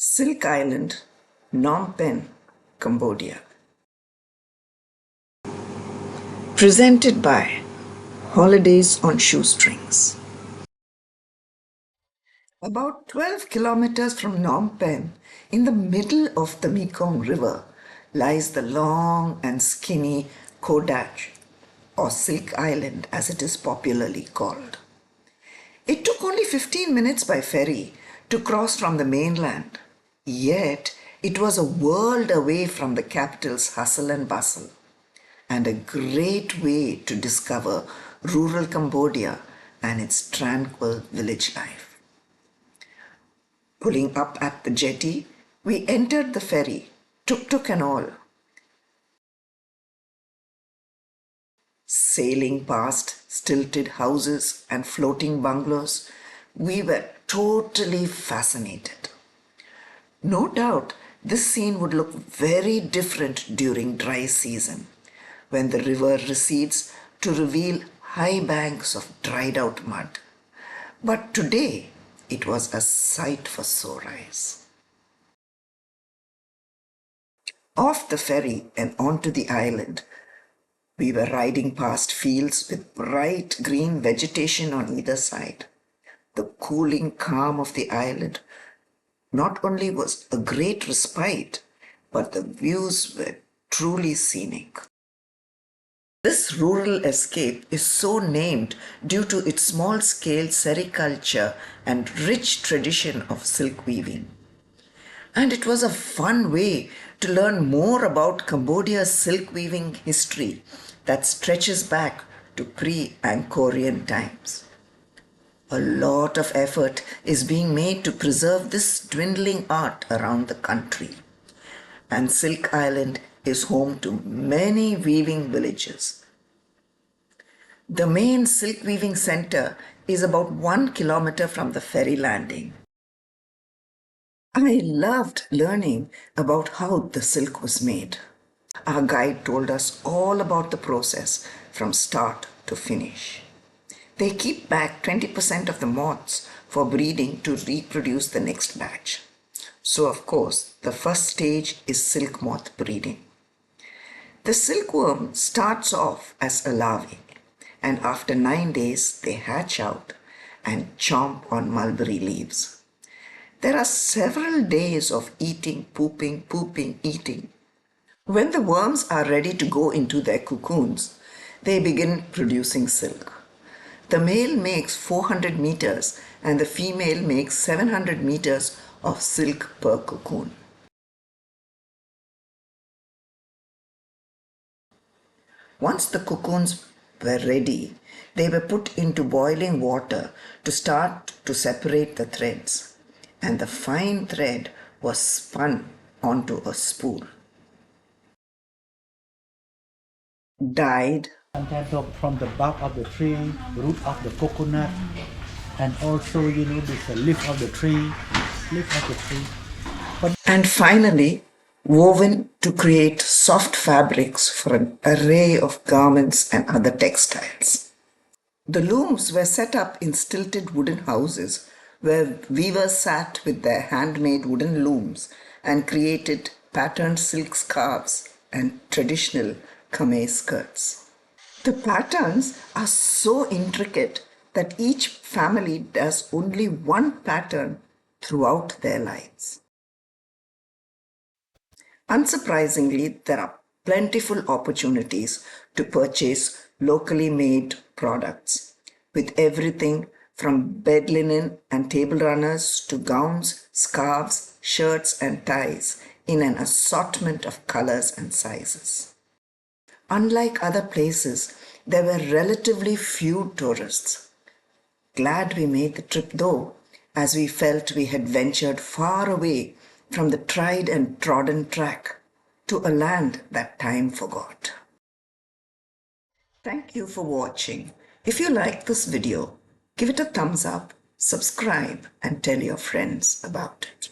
Silk Island, Phnom Penh, Cambodia. Presented by Holidays on Shoestrings. About 12 kilometers from Phnom Penh, in the middle of the Mekong River, lies the long and skinny Kodach, or Silk Island as it is popularly called. It took only 15 minutes by ferry to cross from the mainland. Yet, it was a world away from the capital's hustle and bustle, and a great way to discover rural Cambodia and its tranquil village life. Pulling up at the jetty, we entered the ferry, tuk-tuk and all. Sailing past stilted houses and floating bungalows, we were totally fascinated. No doubt, this scene would look very different during dry season, when the river recedes to reveal high banks of dried out mud. But today, it was a sight for sore eyes. Off the ferry and onto the island, we were riding past fields with bright green vegetation on either side. The cooling calm of the island not only was a great respite, but the views were truly scenic. This rural escape is so named due to its small-scale sericulture and rich tradition of silk weaving. And it was a fun way to learn more about Cambodia's silk weaving history that stretches back to pre-Angkorian times. A lot of effort is being made to preserve this dwindling art around the country. And Silk Island is home to many weaving villages. The main silk weaving center is about 1 kilometer from the ferry landing. I loved learning about how the silk was made. Our guide told us all about the process from start to finish. They keep back 20% of the moths for breeding to reproduce the next batch. So of course, the first stage is silk moth breeding. The silkworm starts off as a larvae, and after 9 days they hatch out and chomp on mulberry leaves. There are several days of eating, pooping, eating. When the worms are ready to go into their cocoons, they begin producing silk. The male makes 400 meters and the female makes 700 meters of silk per cocoon. Once the cocoons were ready, they were put into boiling water to start to separate the threads, and the fine thread was spun onto a spool. Dyed, sometimes from the bark of the tree, root of the coconut, and also this leaf of the tree, and finally woven to create soft fabrics for an array of garments and other textiles. The looms were set up in stilted wooden houses where weavers sat with their handmade wooden looms and created patterned silk scarves and traditional khmer skirts. The patterns are so intricate that each family does only one pattern throughout their lives. Unsurprisingly, there are plentiful opportunities to purchase locally made products, with everything from bed linen and table runners to gowns, scarves, shirts and ties in an assortment of colors and sizes. Unlike other places, there were relatively few tourists. Glad we made the trip though, as we felt we had ventured far away from the tried and trodden track to a land that time forgot. Thank you for watching. If you liked this video, give it a thumbs up, subscribe, and tell your friends about it.